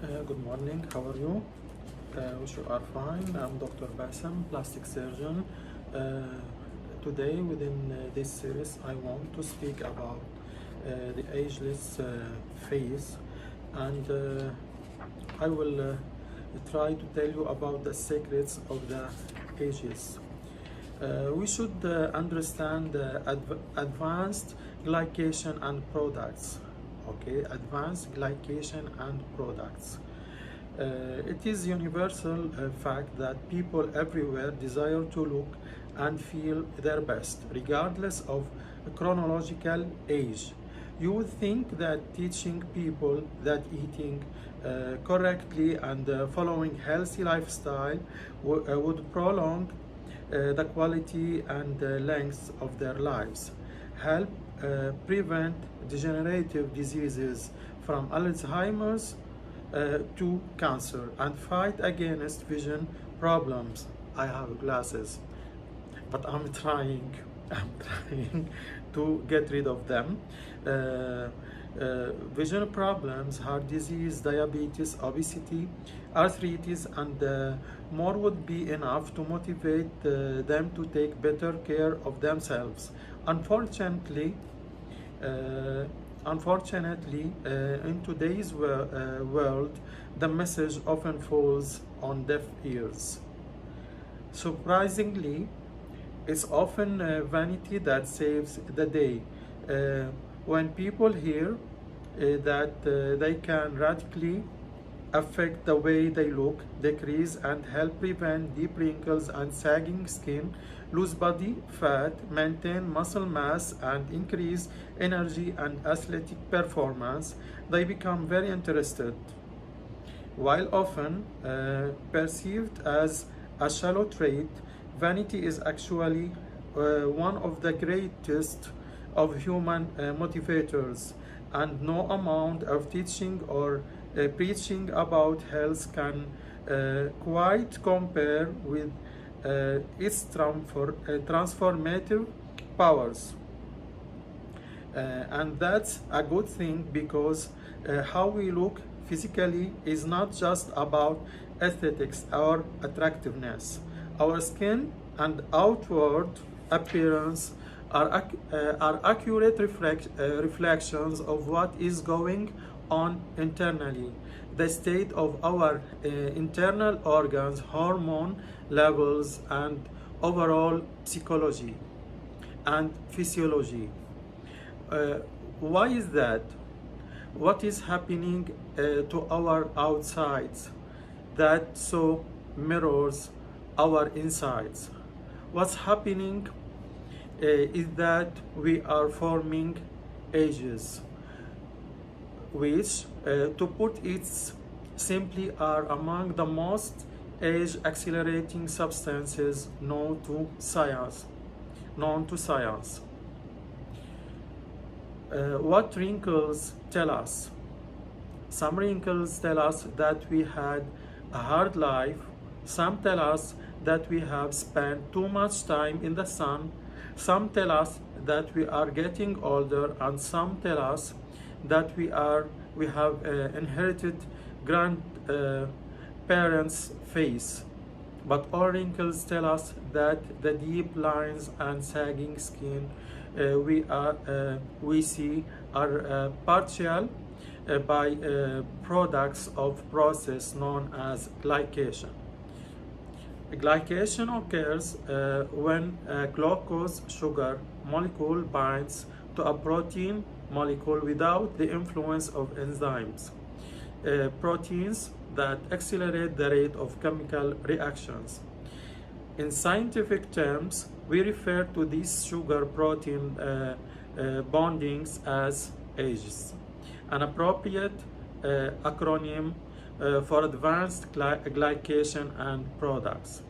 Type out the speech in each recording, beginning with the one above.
Good morning, how are you? Wish you are fine. I'm Dr. Basem, plastic surgeon. Uh, Today, within this series, I want to speak about the ageless phase, and I will try to tell you about the secrets of the ages. We should understand advanced glycation and products. Okay, advanced glycation and products. It is universal fact that people everywhere desire to look and feel their best, regardless of chronological age. You would think that teaching people that eating correctly and following healthy lifestyle would prolong the quality and length of their lives, help prevent degenerative diseases from Alzheimer's to cancer, and fight against vision problems. I have glasses, but I'm trying. I'm trying to get rid of them. Vision problems, heart disease, diabetes, obesity, arthritis, and more would be enough to motivate them to take better care of themselves. Unfortunately, uh, in today's world, the message often falls on deaf ears. Surprisingly, it's often vanity that saves the day. Uh, when people hear that they can radically affect the way they look, decrease and help prevent deep wrinkles and sagging skin, lose body fat, maintain muscle mass, and increase energy and athletic performance, they become very interested. While often perceived as a shallow trait, vanity is actually one of the greatest of human motivators, and no amount of teaching or preaching about health can quite compare with its transformative powers. And that's a good thing because how we look physically is not just about aesthetics or attractiveness. Our skin and outward appearance are accurate reflections of what is going on internally, the state of our internal organs, hormone levels, and overall psychology and physiology. Why is that? What is happening to our outsides that so mirrors our insides? What's happening is that we are forming ages, which, to put it simply, are among the most age-accelerating substances known to science. What wrinkles tell us? Some wrinkles tell us that we had a hard life. Some tell us that we have spent too much time in the sun. Some tell us that we are getting older, and some tell us that we have inherited grandparents' face. But all wrinkles tell us that the deep lines and sagging skin we see are partial by products of process known as glycation. Glycation occurs when a glucose sugar molecule binds to a protein molecule without the influence of enzymes. Proteins that accelerate the rate of chemical reactions. In scientific terms, we refer to these sugar protein bondings as ages, an appropriate acronym for advanced glycation and products.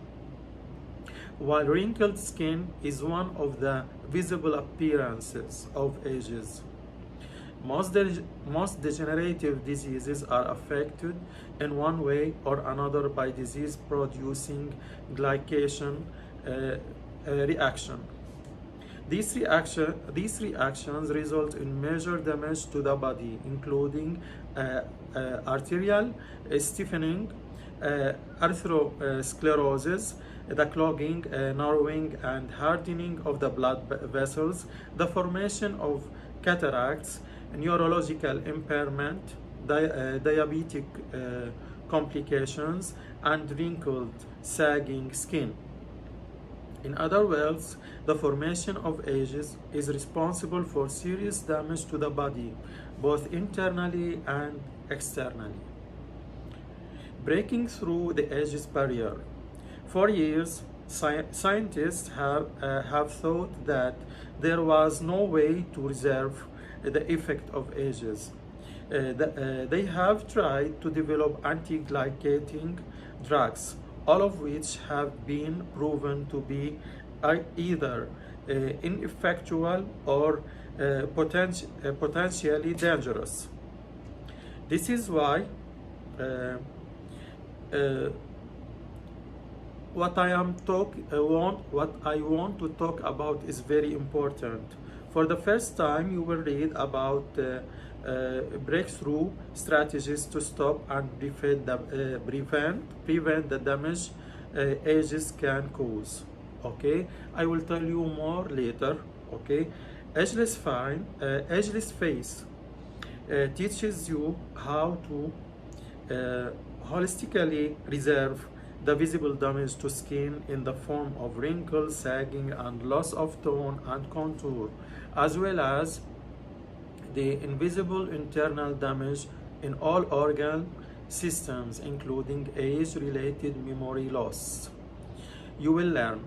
While wrinkled skin is one of the visible appearances of ages, most degenerative diseases are affected in one way or another by disease-producing glycation reaction. These reactions result in major damage to the body, including arterial stiffening, atherosclerosis, the clogging, narrowing, and hardening of the blood vessels, the formation of cataracts, neurological impairment, diabetic complications, and wrinkled, sagging skin. In other words, the formation of edges is responsible for serious damage to the body, both internally and externally. Breaking through the edges barrier. For years, scientists have thought that there was no way to reserve the effect of edges. They have tried to develop anti-glycating drugs, all of which have been proven to be either ineffectual or potentially dangerous. This is why what I want to talk about is very important. For the first time, you will read about breakthrough strategies to stop and prevent the damage edges can cause. Okay, I will tell you more later. Okay, edgeless face teaches you how to holistically reserve the visible damage to skin in the form of wrinkles, sagging, and loss of tone and contour, as well as the invisible internal damage in all organ systems, including age-related memory loss. You will learn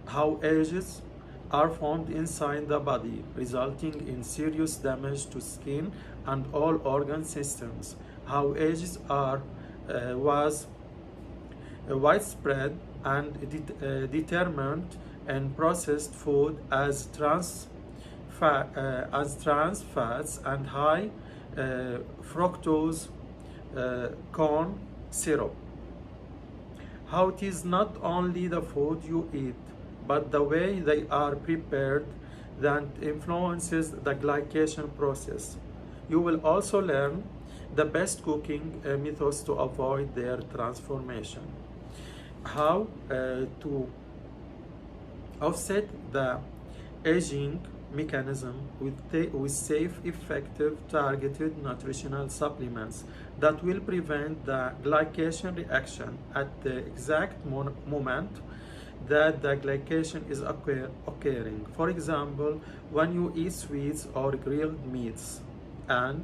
how edges are formed inside the body, resulting in serious damage to skin and all organ systems, how edges was widespread and determined in processed food as trans fats and high fructose corn syrup. How it is not only the food you eat, but the way they are prepared that influences the glycation process. You will also learn the best cooking methods to avoid their transformation. How to offset the aging mechanism with safe, effective, targeted nutritional supplements that will prevent the glycation reaction at the exact moment that the glycation is occurring. For example, when you eat sweets or grilled meats, and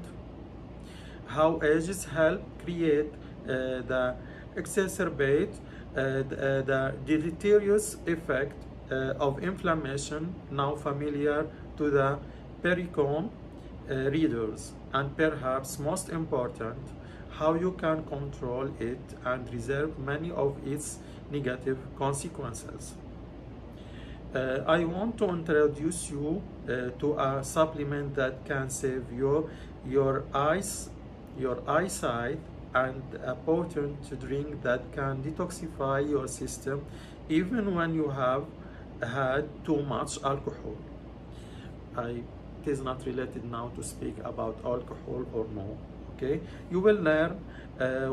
how edges help create the exacerbate the deleterious effect of inflammation now familiar to the pericone readers, and perhaps most important, how you can control it and reserve many of its negative consequences. I want to introduce you to a supplement that can save your eyesight, and a potent drink that can detoxify your system even when you have had too much alcohol. It is not related now to speak about alcohol or no. Okay, you will learn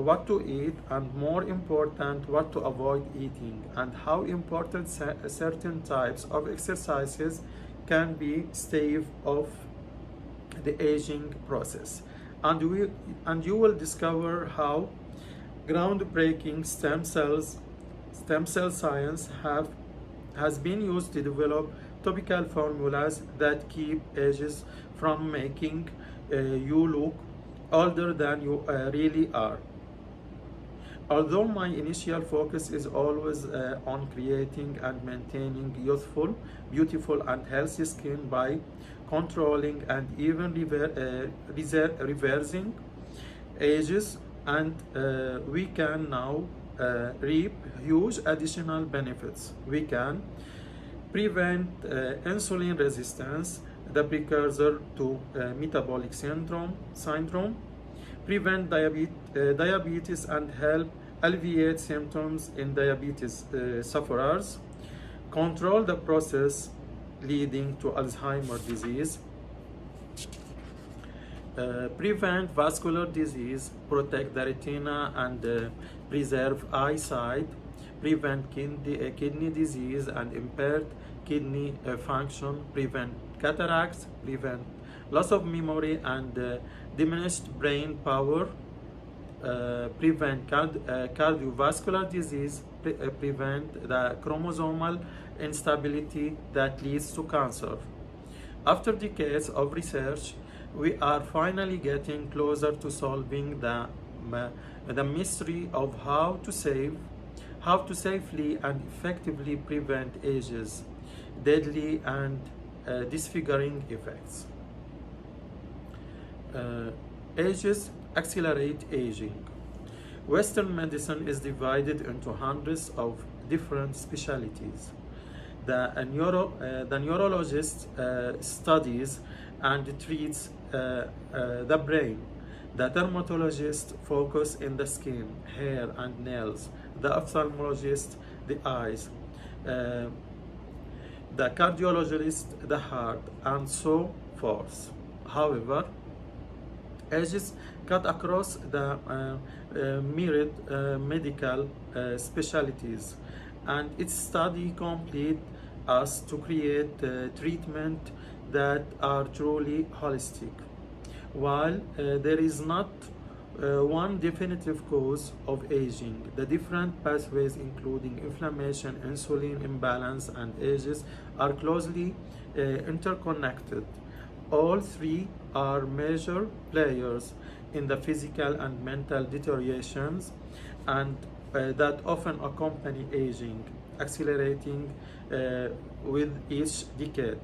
what to eat, and more important, what to avoid eating, and how important certain types of exercises can be stave off the aging process. And you will discover how groundbreaking stem cell science has been used to develop topical formulas that keep edges from making you look older than you really are. Although my initial focus is always on creating and maintaining youthful, beautiful, and healthy skin by controlling and even reversing ages, and we can now reap huge additional benefits. We can prevent insulin resistance, the precursor to metabolic syndrome, prevent diabetes and help alleviate symptoms in diabetes sufferers, control the process leading to Alzheimer's disease, Prevent vascular disease, protect the retina and preserve eyesight, prevent kidney disease and impaired kidney function, prevent cataracts, prevent loss of memory and diminished brain power, prevent cardiovascular disease, prevent the chromosomal instability that leads to cancer. After decades of research, we are finally getting closer to solving the mystery of how to safely and effectively prevent age's deadly and disfiguring effects. Ages accelerate aging. Western medicine is divided into hundreds of different specialties. The neurologist studies and treats the brain. The dermatologist focuses in the skin, hair, and nails. The ophthalmologist, the eyes. The cardiologist, the heart, and so forth. However, ages cut across the myriad medical specialties, and its study complete us to create treatment that are truly holistic. While there is not one definitive cause of aging, the different pathways including inflammation, insulin imbalance, and ages are closely interconnected. All three are major players in the physical and mental deteriorations and that often accompany aging, accelerating with each decade.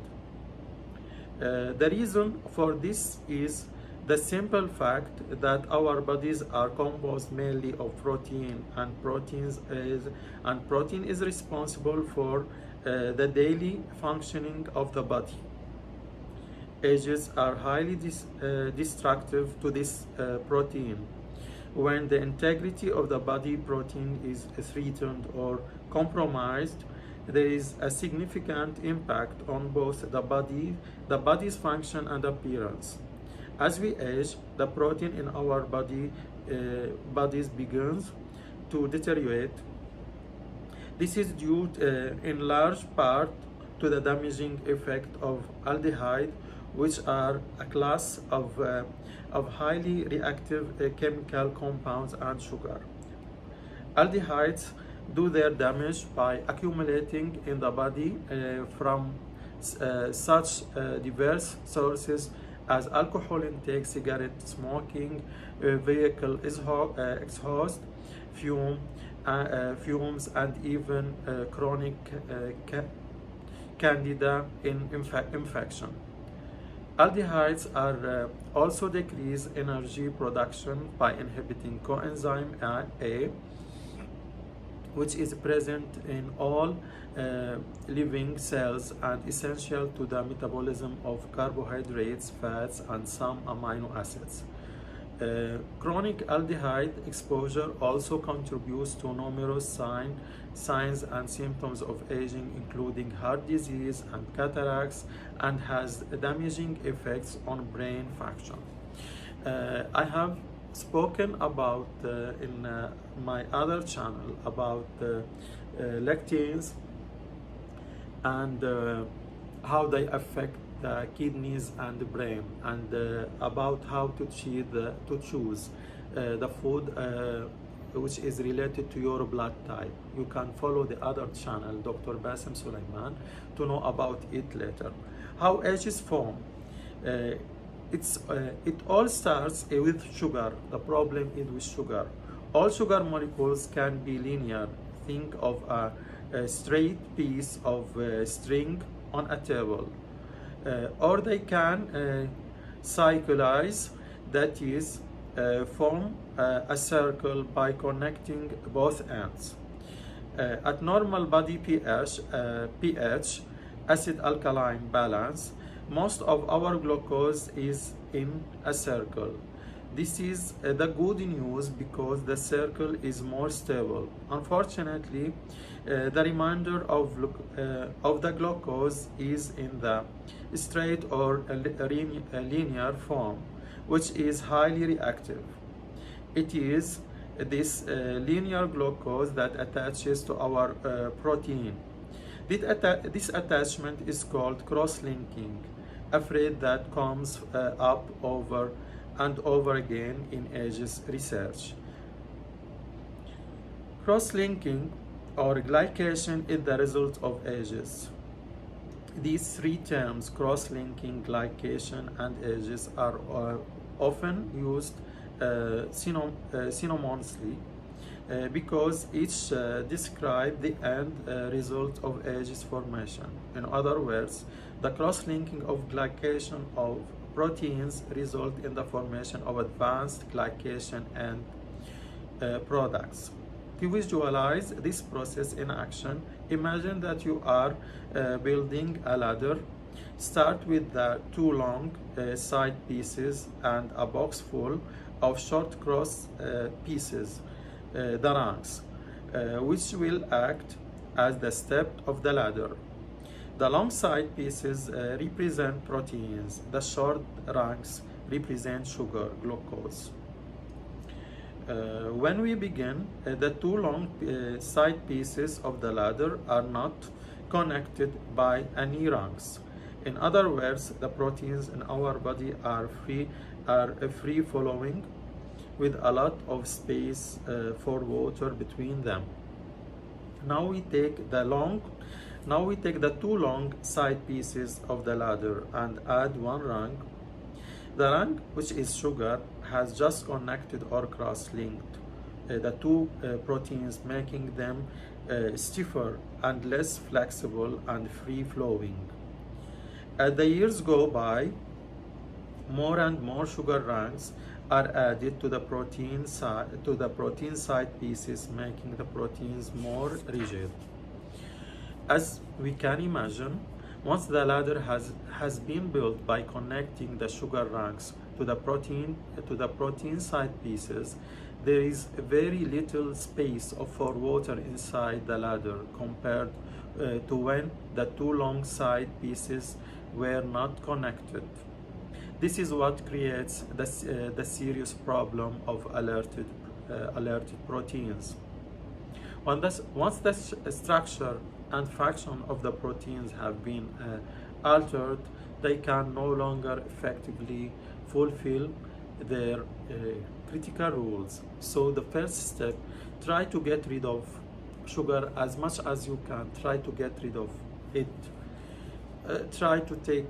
The reason for this is the simple fact that our bodies are composed mainly of protein, and protein is responsible for the daily functioning of the body. Ages are highly destructive to this protein. When the integrity of the body protein is threatened or compromised, there is a significant impact on both the body's function and appearance. As we age, the protein in our bodies begins to deteriorate. This is due in large part to the damaging effect of aldehyde, which are a class of highly reactive chemical compounds and sugar. Aldehydes do their damage by accumulating in the body from such diverse sources as alcohol intake, cigarette smoking, vehicle exhaust, fumes, and even chronic candida infection. Aldehydes are also decrease energy production by inhibiting coenzyme A, which is present in all living cells and essential to the metabolism of carbohydrates, fats, and some amino acids. Chronic aldehyde exposure also contributes to numerous signs and symptoms of aging, including heart disease and cataracts, and has damaging effects on brain function. I have spoken about in my other channel about lectins and how they affect the kidneys and the brain, and about how to choose the food which is related to your blood type. You can follow the other channel, Dr. BASEM SULIEMAN, to know about it later. How ages form. It all starts with sugar. The problem is with sugar. All sugar molecules can be linear. Think of a straight piece of string on a table. Or they can cyclize, that is, form a circle by connecting both ends. At normal body pH, acid-alkaline balance, most of our glucose is in a circle. This is the good news because the circle is more stable. Unfortunately, the remainder of the glucose is in the straight or linear form, which is highly reactive. It is this linear glucose that attaches to our protein. This attachment is called cross-linking, a phrase that comes up over and over again in ages research. Cross-linking or glycation is the result of ages. These three terms, cross-linking, glycation, and ages, are often used synonymously because each describe the end result of ages formation. In other words, the cross-linking of glycation of proteins result in the formation of advanced glycation and products. To visualize this process in action, imagine that you are building a ladder. Start with the two long side pieces and a box full of short cross pieces, the rungs, which will act as the step of the ladder. The long side pieces represent proteins. The short rungs represent sugar, glucose. When we begin, the two long side pieces of the ladder are not connected by any rungs. In other words, the proteins in our body are free flowing with a lot of space for water between them. Now we take the two long side pieces of the ladder and add one rung. The rung, which is sugar, has just connected or cross-linked the two proteins, making them stiffer and less flexible and free-flowing. As the years go by, more and more sugar rungs are added to the protein side pieces, making the proteins more rigid. As we can imagine, once the ladder has been built by connecting the sugar rungs to the protein side pieces, there is very little space for water inside the ladder compared to when the two long side pieces were not connected. This is what creates the serious problem of alerted proteins. Once the structure and function of the proteins have been altered, they can no longer effectively fulfill their critical roles. So the first step, try to get rid of sugar as much as you can. Try to get rid of it. Try to take,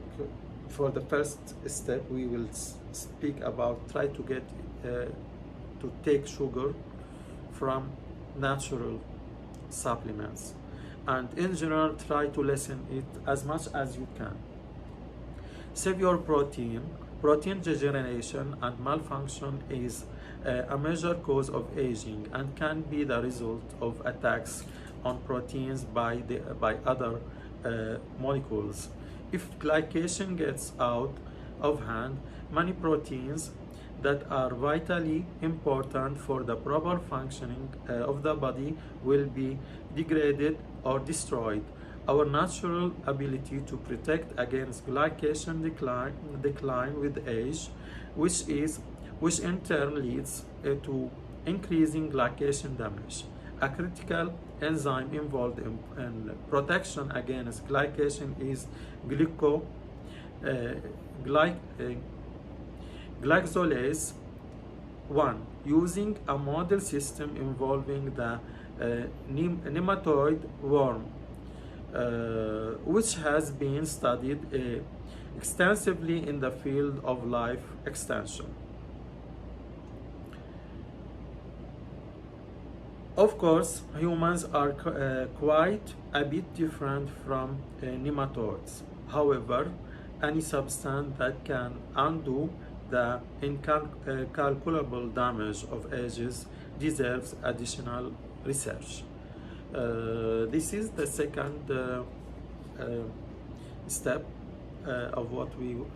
for the first step, we will speak about try to get to take sugar from natural supplements, and in general try to lessen it as much as you can. Save your protein. Protein degeneration and malfunction is a major cause of aging and can be the result of attacks on proteins by other molecules. If glycation gets out of hand, many proteins that are vitally important for the proper functioning of the body will be degraded or destroyed. Our natural ability to protect against glycation decline with age, which in turn leads to increasing glycation damage. A critical enzyme involved in protection against glycation is glycolase 1, using a model system involving the nematode worm, which has been studied extensively in the field of life extension. Of course, humans are quite a bit different from nematodes. However, any substance that can undo the incalculable damage of ages deserves additional research. This is the second step of what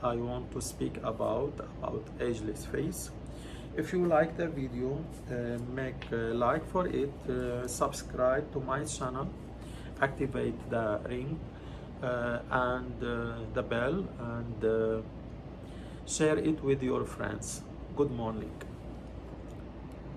I want to speak about ageless face. If you like the video, make a like for it, subscribe to my channel, activate the ring and the bell, and share it with your friends. Good morning.